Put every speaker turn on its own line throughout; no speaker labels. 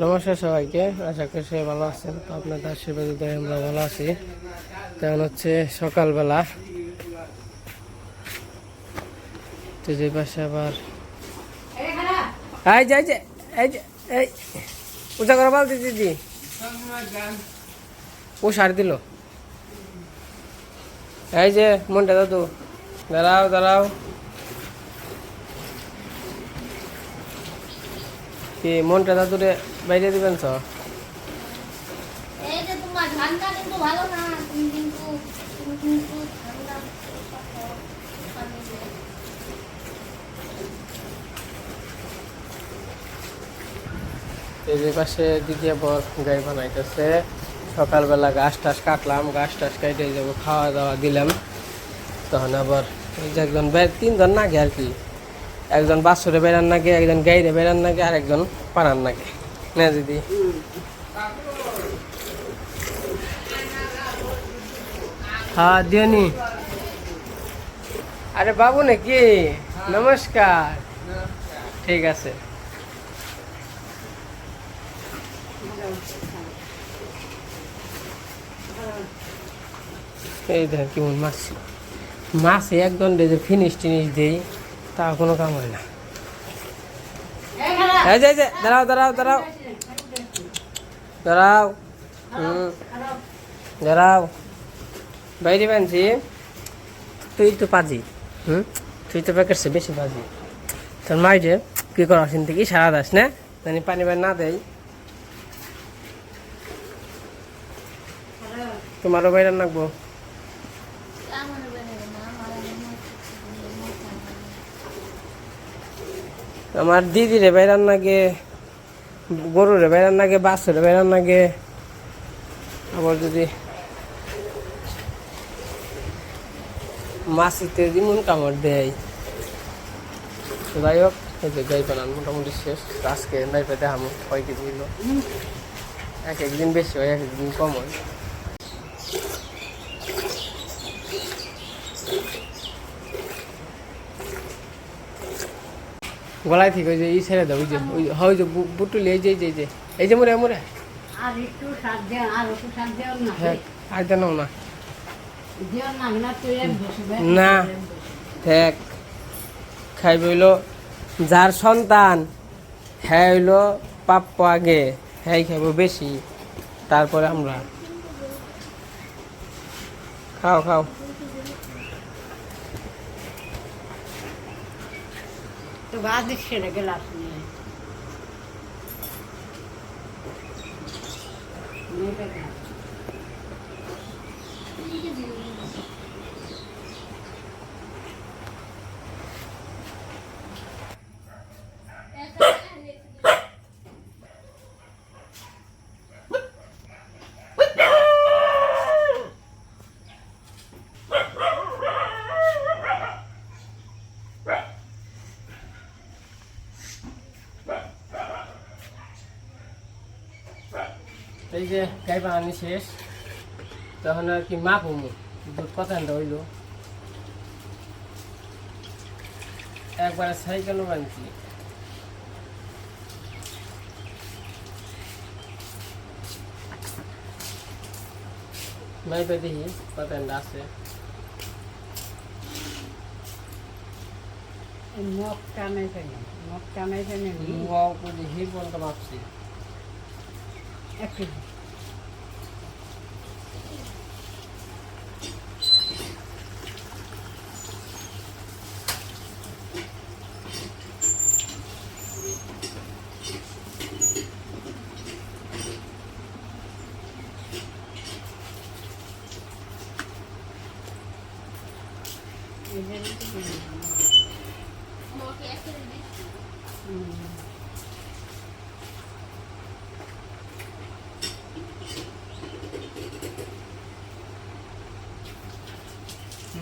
নমস্কার সবাইকে, আশা করি সবাই ভালো আছেন। তো আপনাদের আশীর্বাদে আমরা ভালো আছি। তেমন হচ্ছে সকালবেলা, তো যে পাশে আবার এই যে এই যে এই যে এই উঁচা করে বলতে দিদি ও সার দিল। এই যে মনটা দাদু, দাঁড়াও দাঁড়াও, কি মনটা দাদুরে বাইরে দিবেন তো? এই যে পাশে দ্বিতীয় পর গাই বানাইতেছে। সকালবেলা ঘাস টাস কাটলাম, ঘাস টাস কাটে যাবো, খাওয়া দাওয়া দিলাম। তখন আবার এই যে একজন তিনজন নাগে আর কি, একজন বাছুরে বেড়ান নাগে, একজন গাইরে বেড়ান নাগে, আর একজন পাড়ান নাগে না দিদি। হ্যাঁ দিওনি। আরে বাবু নাকি? নমস্কার। ঠিক আছে। এই দেখেন কেমন মাছ, মাছে একদম যে ফিনিশ টিনিশ দেই, তা কোনো কাম হয় না। এই যে দাঁড়াও দাঁড়াও দাঁড়াও দাঁড়াও, দাঁড়াও, বাইরে বানছি। তুই তো পাজি, তুই তো প্যাকেটছে বেশি পাজি। তোর মাইরে কি কর আসেন থেকে সারা দাস না জানি পানি বান না দেয়। তোমারও বাইরে রাখবো। আমার দিদিরে বাইরান লাগে, গরুরে বাইরান লাগে, বাছুরে বাইরান লাগে, আবার যদি মাছিতে যেমন কামড় দেয়। যাই হোক, এই যে গাই বানান মোটামুটি শেষ। আজকে নাই পেতে হামো কয় কেজি হইল, এক একদিন বেশি হয়, এক একদিন কম হয়। গলায় ঠিক ওই যে ই ছেড়ে দাও, ওই যে ওই যে বুটুলি, এই যে এই যে এই যে মোরে মোরে
আর একটু শাক দেন, আর একটু শাক দেন না।
হ্যাঁ, আর দেন না
দেন না, না তুই এক বসবে
না, দেখ খাইব হইল যার সন্তান, হ্যাঁ হইল প্রাপ্য আগে, হ্যাঁ খাইব বেশি, তারপরে আমরা। খাও খাও।
তো ভাত দিচ্ছে না গেলাস নিয়ে।
এই যে গাই বানানি শেষ, তখন আর কি মা কমু দুধ কথা হইল একবারে সাইকেল বানছি। নাই পে দেখি কথা আছে
মগ টানাই ফেলে, মগ টানাই ফেলে
হি পর্যন্ত মাপছি
একটু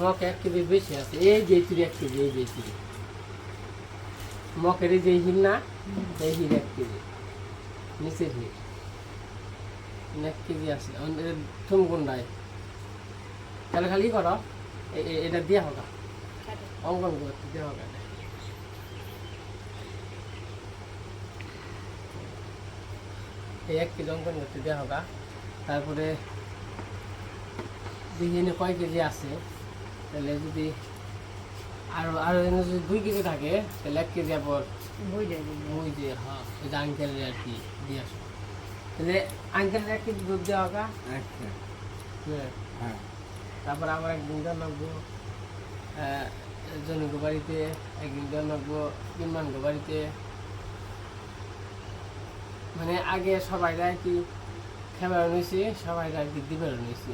মক 1 কেজি বেশি আছে। এই যে 1 কেজি, এই যে মকের যে হিল না, এই হিল 1 কেজি, নিচের হিল 1 কেজি আছে। তুমি কোনটায় তাহলে খালি করো, এটা দিয়া হোক অঙ্কন করতে দেওয়া হবে। এই 1 কেজি অঙ্কন করতে দেওয়া হোক। তারপরে দেখি কয় কেজি আছে, তাহলে যদি আরো আরো যদি 2 কেজি থাকে তাহলে 1 কেজি পর
বুঝে দিবি
ওই যে হ্যাঁ ওই যে আঙ্কেলের আর কি দিয়ে আসো। তাহলে আঙ্কেলের 1 কেজি দুধ দেওয়া হোক।
আচ্ছা
হ্যাঁ, তারপর আবার একদিন দেওয়া লাগবো জনিগো বাড়িতে, একদিন দেওয়া লাগবো ইমানগো বাড়িতে। মানে আগে সবাই আর কি খেবার নিয়েছি, সবাই আর কি দিবার নিয়েছি।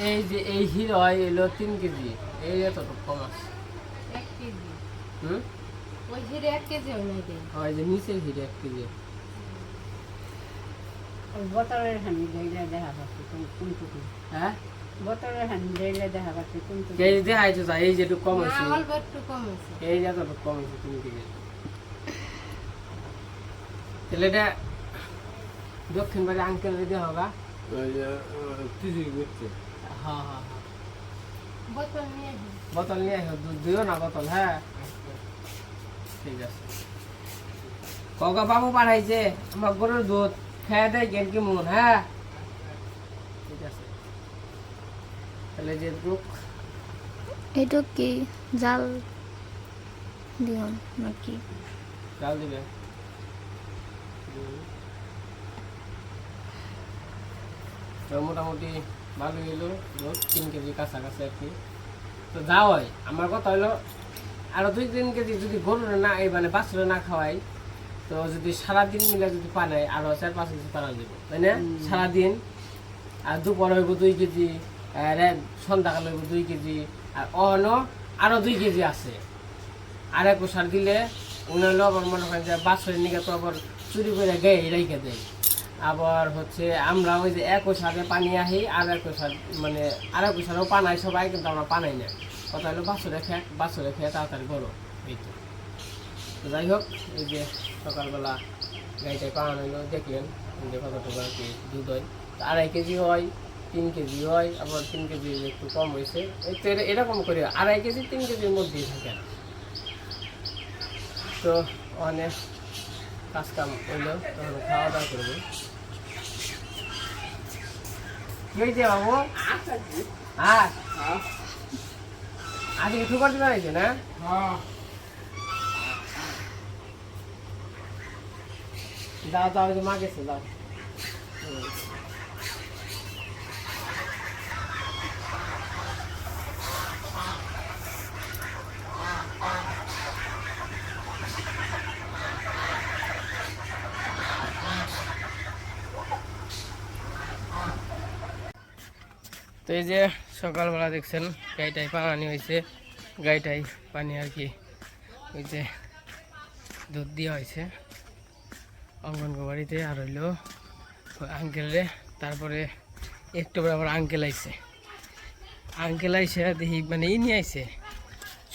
এই যে এই হিরো এলো 3 কেজি, এই এতটুকু কম আছে।
1 কেজি
হুম,
ওই হিরে 1 কেজি হইলে দে
ওই যে নিচের হিরো 1 কেজি।
ওই বোতলের হানি দিলে দেখা পাচ্ছি কোনটুকু
হ্যাঁ,
বোতলের হানি দিলে দেখা পাচ্ছি কোনটুকু
এই যে আইছো যা, এই যে একটু কম হয়েছে,
অল্প একটু কম আছে
এই যে এতটুকু কম হয়েছে 3 কেজি। তাহলে এটা দক্ষিণ বাড়ি আঙ্কেল দেওয়া হোক।
ওই যে তিসি করছে
হ্যাঁ হ্যাঁ হ্যাঁ,
বোতল নিয়ে আসি।
বোতল নিয়ে আসো, দুধ দিও না বোতল। হ্যাঁ ঠিক আছে। ককা বাবু পাঠাইছে আমার গরুর দুধ খেয়ে দেয় কেন কি মন। হ্যাঁ ঠিক আছে, তাহলে যে দুঃখ
এটা কি জাল দিও নাকি?
চাল দিবে। তো মোটামুটি ভালো হইলো দুধ, 3 কেজি কাছাকাছি আর কি। তো যা হয় আমার কথা হইলো আরো 2-3 কেজি যদি গরুরে না এই মানে বাছুরে না খাওয়াই, তো যদি সারাদিন মিলে যদি পানাই আরো 4-5 কেজি পানা দিব, তাই না? সারাদিন আর দুপুর হইব 2 কেজি, সন্ধ্যাকাল হইব 2 কেজি, আর আরো 2 কেজি আছে। আর 1 সার দিলে উনি হলো আবার মনে করেন যে বাছুরের নিকে তো আবার চুরি করে গায়ে রেখে দেয়। আবার হচ্ছে আমরা ওই যে 1 সারে পানি আহি, আর 1 সার মানে আর 1 সারও পানাই সবাই, কিন্তু আমরা পানাই না। কথা হলো বাছুরে খেয়ে তাড়াতাড়ি বড় এই তো। তো যাই হোক, এই যে সকালবেলা গাইটাই পাওয়া হইলো, দেখলেন যে কতটুকু আর কি দুধ হয়। 2.5 কেজি হয়, 3 কেজি হয়, আবার 3 কেজি একটু কম হয়েছে। এই তো এরকম করে 2.5 কেজি 3 কেজির মধ্যেই থাকে। তো অনেক কাজ কাম হইলো, তখন খাওয়া দাওয়া করবো। কি হয়েছে বাবু? হ্যাঁ আজকে একটু করতে পারছে না? দাও দাও, যে মা গেছে দাও। তো এই যে সকালবেলা দেখছেন গাইটাই পানি হয়েছে, গাইটাই পানি আর কি ওই যে দুধ দেওয়া হয়েছে অঙ্গনবাড়িতে। আর হইলো আঙ্কেলে, তারপরে একটু আবার আঙ্কেল আইসে দেখি মানে নিয়ে আইছে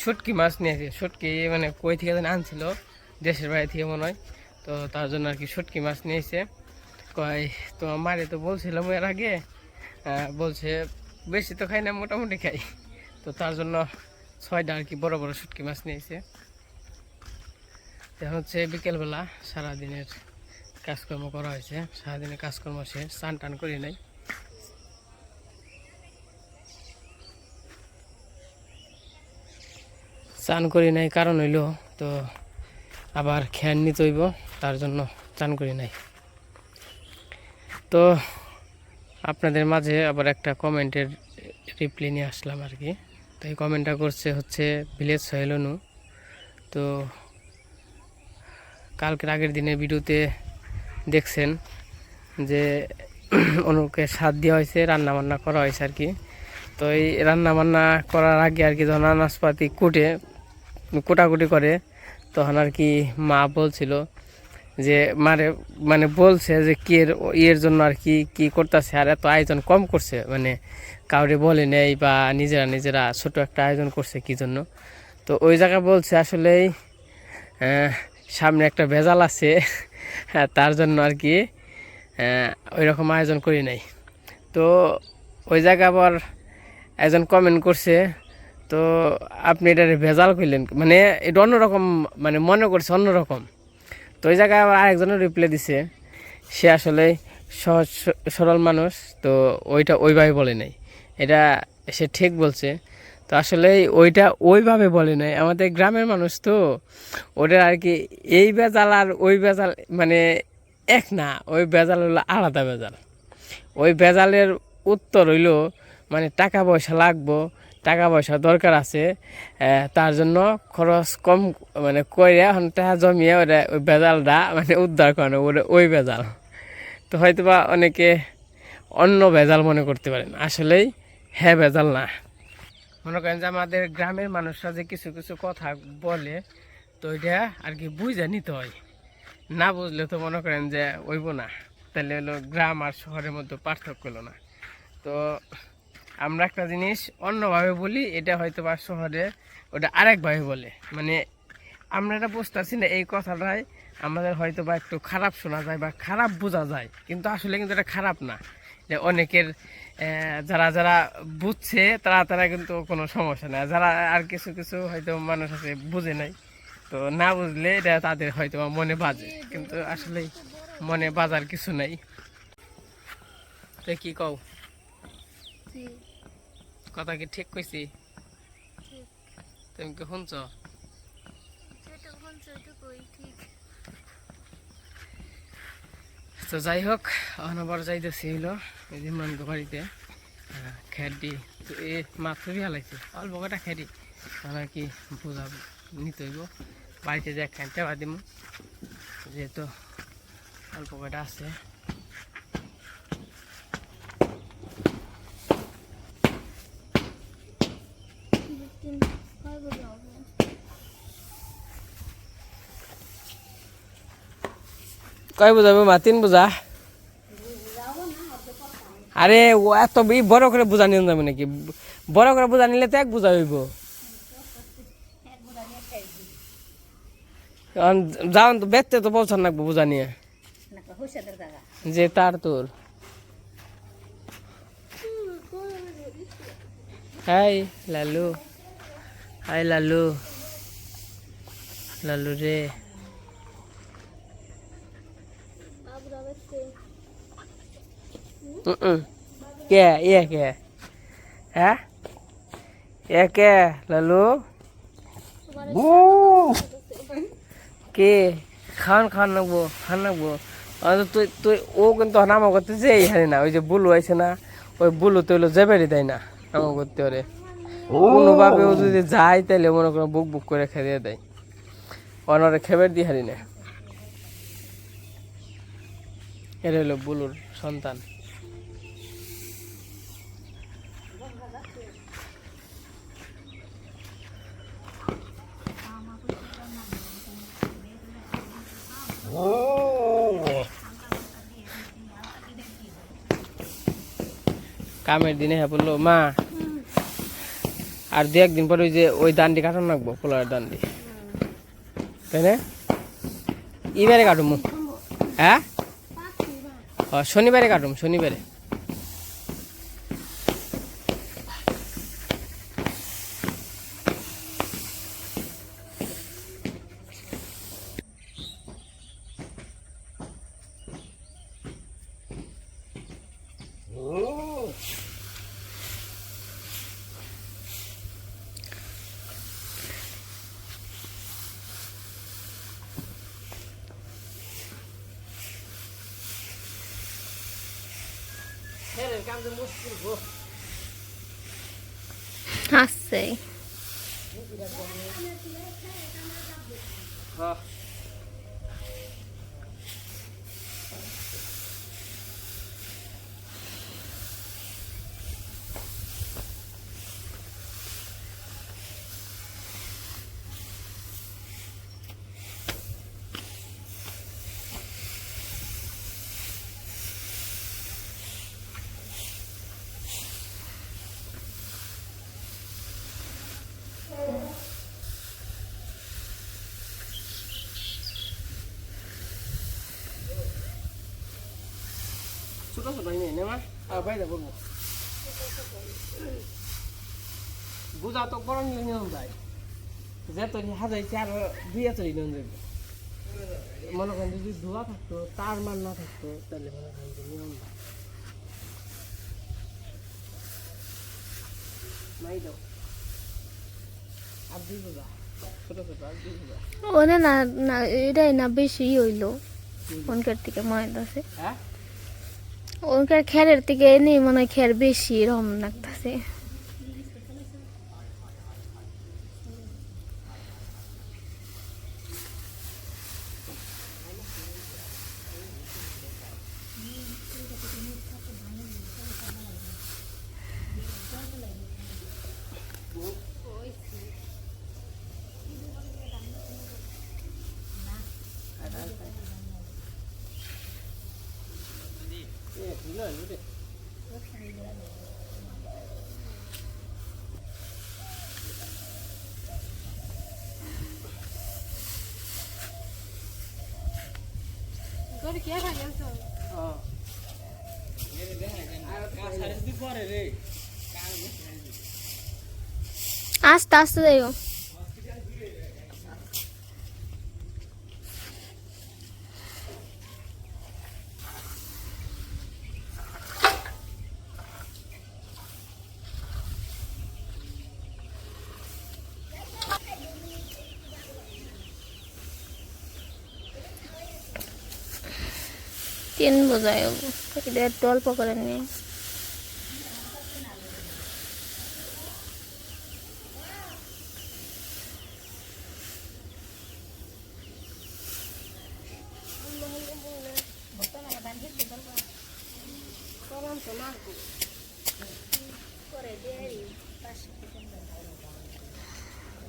শুটকি মাছ নিয়ে আসে। শুটকি মানে কই থেকে যেন আনছিল, দেশের বাড়ি থেকে মনে হয়। তো তার জন্য আর কি শুটকি মাছ নিয়ে এসে কয়, তো মারে তো বলছিলাম এর আগে, বলছে বেশি তো খাই না, মোটামুটি খাই। তো তার জন্য 6টা আর কি বড় বড় শুটকি মাছ নিয়েছে। এখন হচ্ছে বিকেলবেলা সারাদিনের কাজকর্ম করা হয়েছে, সারাদিনের কাজকর্ম শেষ, স্নান টান করি নাই। চান করি নাই কারণ হইল তো আবার খেয়াল নিতে হইব, তার জন্য চান করি নাই। তো আপনাদের মাঝে আবার একটা কমেন্টের রিপ্লাই নিয়ে আসলাম আর কি। তো এই কমেন্টটা করছে হচ্ছে ভিলেজ সোহেলনু। তো কালকের আগের দিনের ভিডিওতে দেখছেন যে অনুকে স্বাদ দেওয়া হয়েছে, রান্নাবান্না করা হয়েছে আর কি। তো এই রান্নাবান্না করার আগে আর কি যখন আনাজপাতি কোটাকুটি করে, তখন আর কি মা বলছিল যে মানে বলছে যে ইয়ের জন্য আর কি কি করতেছে, আর এত আয়োজন কম করছে, মানে কাউরে বলে নেই বা নিজেরা ছোট একটা আয়োজন করছে কি জন্য। তো ওই জায়গায় বলছে আসলেই সামনে একটা ভেজাল আছে, তার জন্য আর কি ওই রকম আয়োজন করি নাই। তো ওই জায়গায় আবার একজন কমেন্ট করছে, তো আপনি এটা ভেজাল করলেন, মানে এটা অন্যরকম, মানে মনে করছে অন্যরকম। তো ওই জায়গায় আবার আরেকজনের রিপ্লাই দিছে, সে আসলে সহজ সরল মানুষ, তো ওইটা ওইভাবে বলে নাই, এটা সে ঠিক বলছে। তো আসলে ওইটা ওইভাবে বলে নাই, আমাদের গ্রামের মানুষ তো ওটা আর কি এই বেজাল আর ওই বেজাল মানে এক না, ওই বেজাল হলো আলাদা বেজাল। ওই বেজালের উত্তর হইল মানে টাকা পয়সা লাগবো, টাকা পয়সা দরকার আছে, তার জন্য খরচ কম মানে করে এখন টাকা জমিয়ে ওটা ওই বেজালটা মানে উদ্ধার করানো, ওটা ওই বেজাল। তো হয়তো বা অনেকে অন্য ভেজাল মনে করতে পারেন, আসলেই হ্যাঁ ভেজাল না। মনে করেন যে আমাদের গ্রামের মানুষরা যে কিছু কিছু কথা বলে, তো এটা আর কি বুঝে নিতে হয়, না বুঝলে তো মনে করেন যে ওইব না, তাহলে হলো গ্রাম আর শহরের মধ্যে পার্থক্য হলো না। তো আমরা একটা জিনিস অন্যভাবে বলি, এটা হয়তো বা শহরে ওটা আরেকভাবে বলে, মানে আমরা এটা বুঝতেছি না, এই কথাটাই আমাদের হয়তো বা একটু খারাপ শোনা যায় বা খারাপ বোঝা যায়, কিন্তু আসলে কিন্তু এটা খারাপ না। যে অনেকের যারা যারা বুঝছে তারা তারা কিন্তু কোনো সমস্যা নেই, যারা আর কিছু কিছু হয়তো মানুষ আছে বুঝে নাই, তো না বুঝলে এটা তাদের হয়তো মনে বাজে, কিন্তু আসলে মনে বাজার কিছু নাই। তো কি কও, কথা কি ঠিক কইছি? তুমি কি শুনছ? তো যাই হোক, অনবার যাইতেছি হইলো এই যে মানগো বাড়িতে খেডি, তো এ মাত্র হালাইছে অল্প কটা খেডি, তারা কি বোঝা নিতে হইব, বাড়িতে যে একখান টেবা দিব, যেহেতু অল্প কটা আছে। কয় বোঝাবো মা? 3 বোঝা? আরে ও এত বড় করে বোঝা নিয়ে যাবে নাকি? বড় করে বোঝা নিলে তো 1 বোঝা হইব। যাও তো বেচতে তো পৌঁছান লাগবো বোঝা নিয়ে, যে তার তোর। হাই লালু, হাই লালু, লালু রে। কে ইয়ে কে? হ্যাঁ এ কে লালু? কে খান খান নাকবো, খান নাকবো। তুই তুই ও কিন্তু নামা করতে যে এইখানে না, ওই যে বুলু আছে না, ওই বুলু তো হইলো জেবেরি দেয় না নামা করতে, ওরে কোনোভাবে ও যদি যায় তাহলে মনে করো বুক বুক করে খেয়ে দেয়, অনরে খেবের দিয়ে হারি না। এটা হইলো বুলুর সন্তান। কামের দিনে হ্যাঁ বললো মা আর 2-1 দিন পরে ওই যে ওই দান্ডি কাটান লাগবো, পোলার দান্ডি, তাই না? ইবারে কাটুম? হ্যাঁ শনিবারে কাটুম, শনিবারে।
হাসছে।
ছোট ছোট নেই মা, বাইরে বলবো বুঝা তো বড় নিয়ে নিয়ম যায়, যে তৈরি হাজাইছে আর 2 তৈরি নিয়ম যাবে। মনে করেন যদি ধোয়া থাকতো তার মান না থাকতো তাহলে মনে করেন যে নিয়ম না নাই দাও আর দুই বোঝা ছোট ছোট আর দুই বোঝা
ওনে না না এটাই না বেশি হইলো ওনকার থেকে ময়দা আছে
হ্যাঁ
ওনকার খেরের থেকে নেই মনে হয় খের বেশি এরকম লাগতেছে আস্তে আস্তে যাইও তিন বোঝায় এটা একটু অল্প করে নিয়ে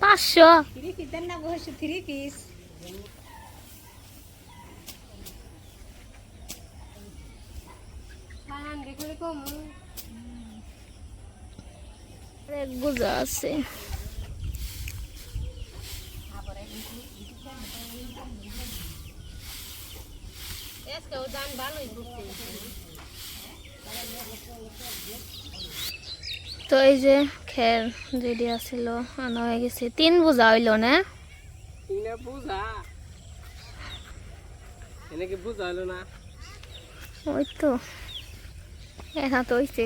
পাঁচশো এক বোঝা আছে তো এই যে খের যেটি আছিল আনা হয়ে গেছে তিন বোঝা হইল না
তিনা বুঝা এনেকে বুঝা হলো না
ওই তো এক হাত হইছে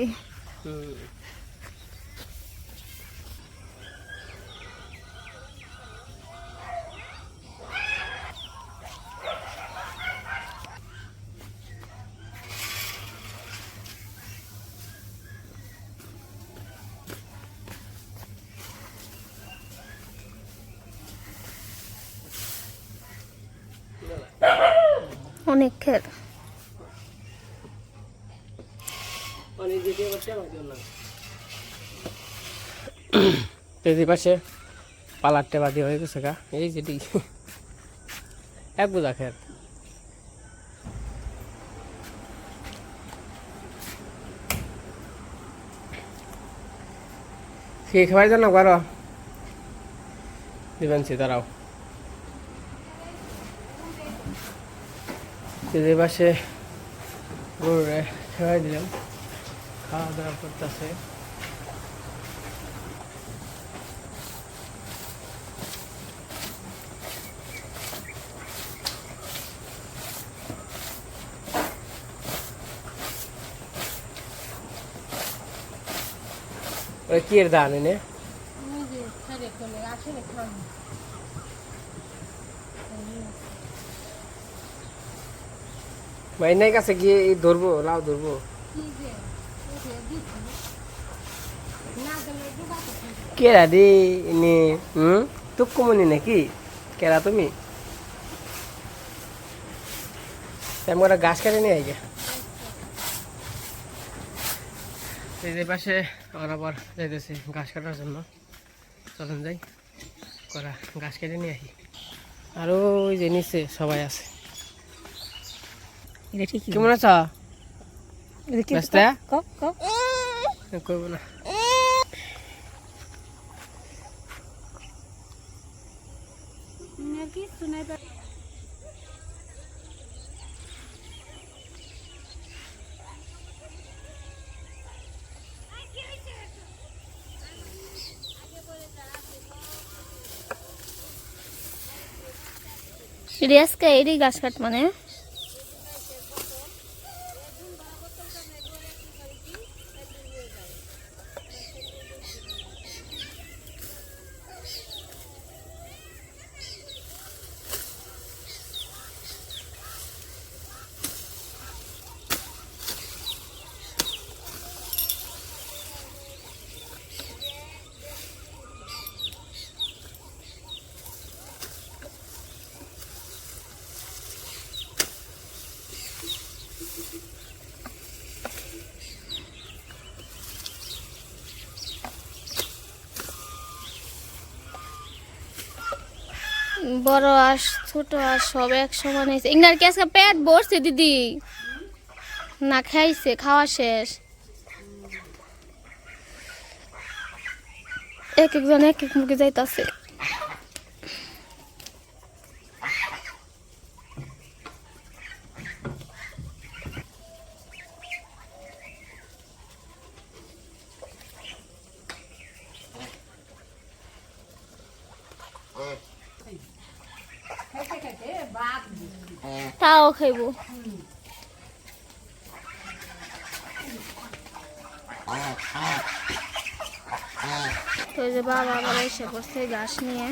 অনেক খের
এই পাশে পালার টেবা দিয়ে হয়ে গেছে গা এই যেটি এক বোঝা খের খেয়ে খাবার জন্য করো দিবেন সে তারাও এই পাশে গরুরে খাওয়াই দিলাম খাওয়া দাওয়া করতেছে কি এর দান এনে মাইনাই কাছে গিয়ে ধরবো লাউ ধরবো কেরা রে এনে তুকুমনি নাকি কেরা তুমি আমরা গাছ কেটে নিয়ে আই এই পাশে আমরা আবার যাইতেছি ঘাস কাটার জন্য চলেন যাই করা ঘাস কেটে নিয়ে আসি আরো ওই যে নিচে সবাই আছে কেমন আছো করবো না
রিয়াজকে এরই গাছ কাট মানে বড় আস ছোট আস সব এক সমান হয়েছে ইংনার কি আজকে পেট ভরছে দিদি না খাইছে খাওয়া শেষ এক একজন এক এক মুখে যাইতাছে তাও খাইব তো এই যে বাবা আবার এসে বসে ঘাস নিয়ে